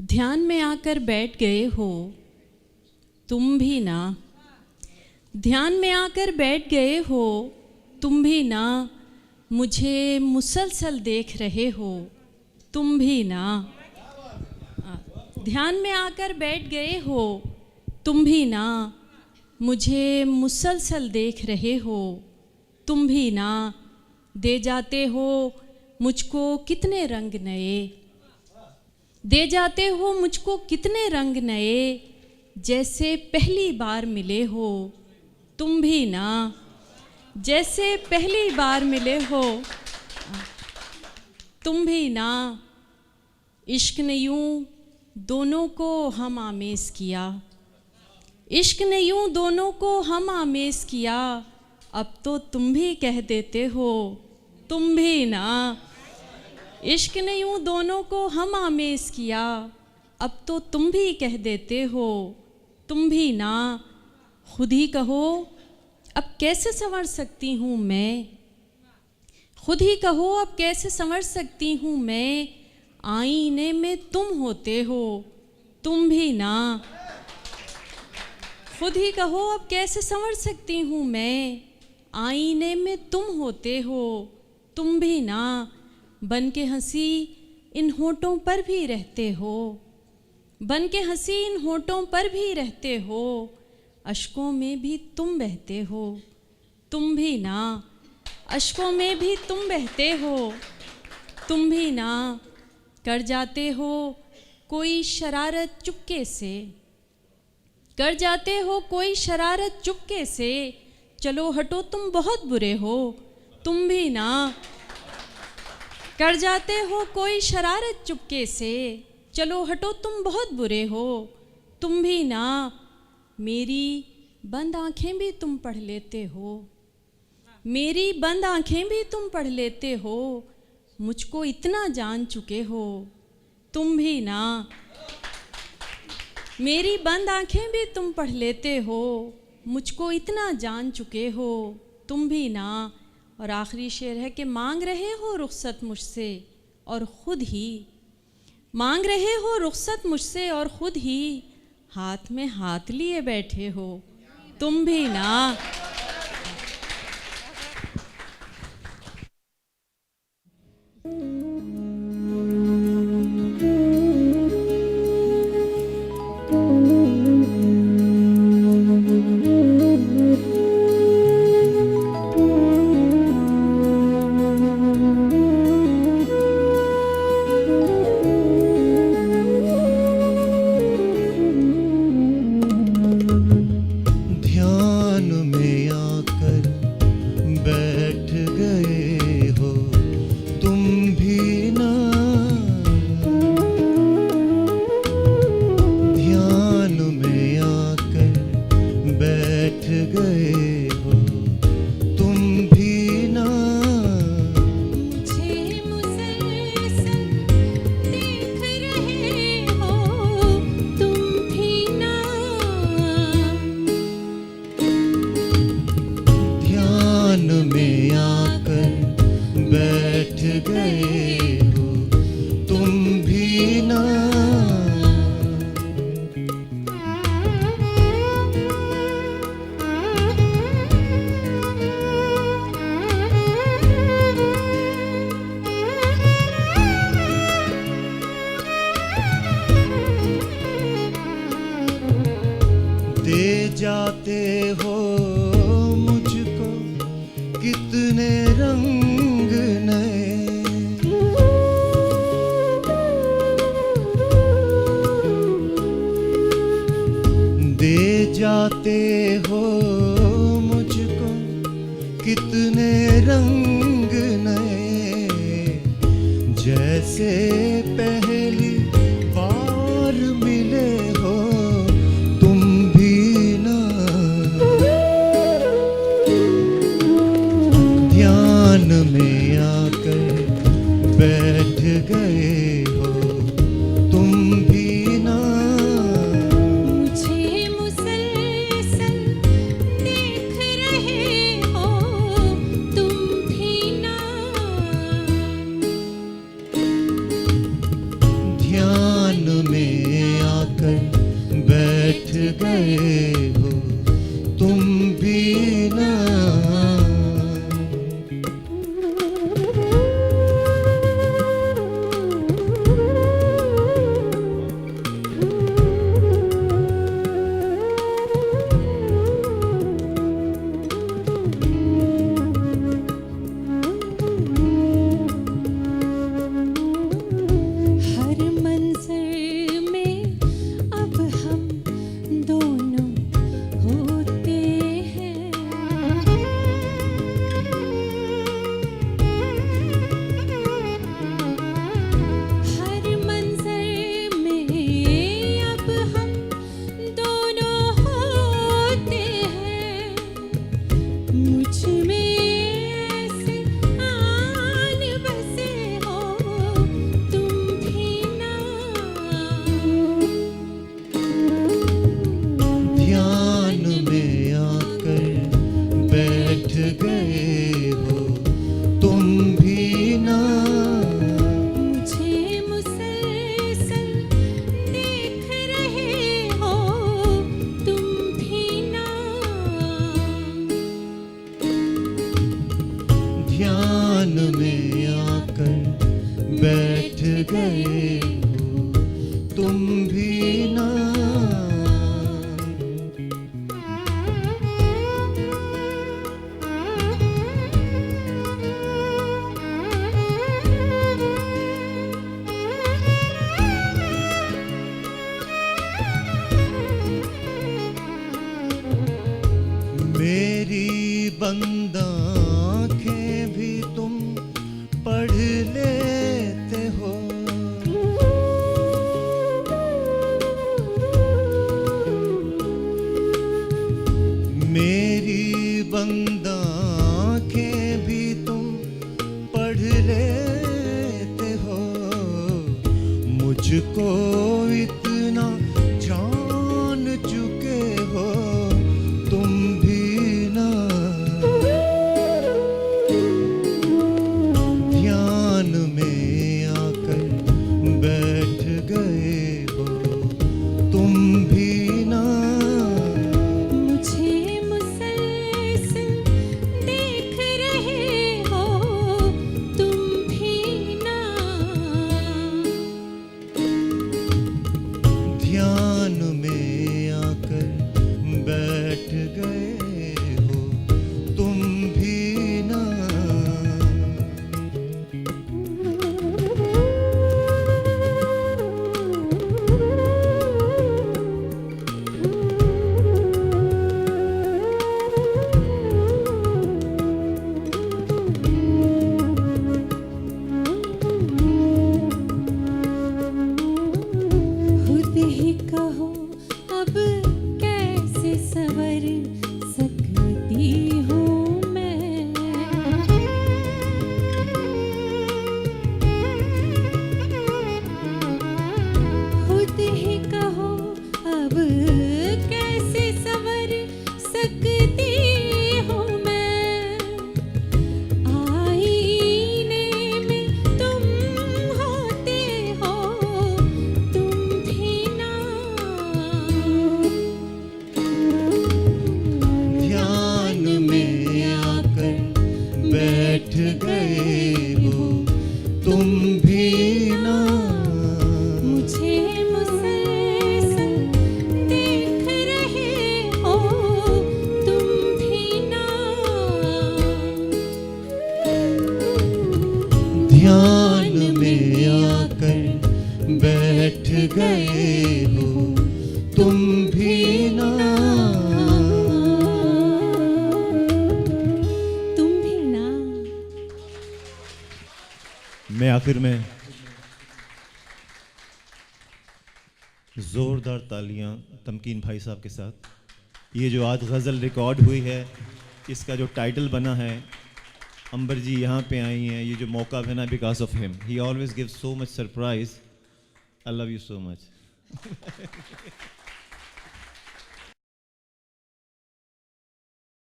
ध्यान में आकर बैठ गए हो तुम भी ना, ध्यान में आकर बैठ गए हो तुम भी ना, मुझे मुसलसल देख रहे हो तुम भी ना। ध्यान में आकर बैठ गए हो तुम भी ना, मुझे मुसलसल देख रहे हो तुम भी ना। दे जाते हो मुझको कितने रंग नए, दे जाते हो मुझको कितने रंग नए, जैसे पहली बार मिले हो तुम भी ना, जैसे पहली बार मिले हो तुम भी ना। इश्क ने यूं दोनों को हम आमेज किया, इश्क ने यूं दोनों को हम आमेज किया, अब तो तुम भी कह देते हो तुम भी ना। इश्क ने यूं दोनों को हम आमेज किया, अब तो तुम भी कह देते हो तुम भी ना। खुद ही कहो अब कैसे संवर सकती हूँ मैं, खुद ही कहो अब कैसे संवर सकती हूँ मैं, आईने में तुम होते हो तुम भी ना। खुद ही कहो अब कैसे संवर सकती हूँ मैं, आईने में तुम होते हो तुम भी ना। बन के हंसी इन होठों पर भी रहते हो, बन के हंसी इन होठों पर भी रहते हो, अश्कों में भी तुम बहते हो तुम भी ना। अश्कों में भी तुम बहते हो तुम भी ना। कर जाते हो कोई शरारत चुपके से, कर जाते हो कोई शरारत चुपके से, चलो हटो तुम बहुत बुरे हो तुम भी ना। कर जाते हो कोई शरारत चुपके से, चलो हटो तुम बहुत बुरे हो तुम भी ना। मेरी बंद आंखें भी तुम पढ़ लेते हो, मेरी बंद आंखें भी तुम पढ़ लेते हो, मुझको इतना जान चुके हो तुम भी ना। मेरी बंद आंखें भी तुम पढ़ लेते हो, मुझको इतना जान चुके हो तुम भी ना। और आखिरी शेर है कि मांग रहे हो रुखसत मुझसे और ख़ुद ही, मांग रहे हो रुखसत मुझसे और ख़ुद ही, हाथ में हाथ लिए बैठे हो तुम भी ना। दे जाते हो मुझको कितने रंग नए, दे जाते हो मुझको कितने रंग नए, जैसे पहली बार मिले हो में आकर बैठ गए हो तुम भी ना। मुझे मुसलसल देख रहे हो तुम भी ना। ध्यान में गए हो तुम भी ना। हर मंज़र में अब हम दोनों होते हैं। हर मंज़र में अब हम दोनों होते हैं। मुझ में ऐसे आन बसे हो तुम भी ना। ध्यान में आकर बैठ गए हो तुम भी ना। मुझे मुसलसल देख रहे हो तुम भी ना। ध्यान में आकर बैठ गए हो तुम भी ना। मेरी बंद आँखें भी तुम पढ़ लेते हो। मेरी बंद आँखें भी तुम पढ़ लेते हो। मुझको इतना जान चुके हो तुम भी ना। ध्यान में आकर बैठ गए हो तुम भी ना। मुझे मुसलसल देख रहे हो तुम भी ना। ध्यान में आकर बैठ गए हो तुम भी ना। खुद ही कहो अब कैसे सवर सकती हूँ मैं। खुद ही कहो अब कैसे सवर सकती हूँ मैं। आईने में तुम होते हो तुम भी ना। ध्यान में आकर बैठ गए हो तुम भी ना। मुझे मुसलसल देख रहे हो तुम भी ना। ध्यान में आकर बैठ गए हो तुम भी ना। तुम भी ना। मैं आखिर में ज़ोरदार तालियां तमकीन भाई साहब के साथ। ये जो आज गज़ल रिकॉर्ड हुई है इसका जो टाइटल बना है, अंबर जी यहाँ पे आई हैं, ये जो मौका बना because of him. He always gives so much surprise. I love you so much.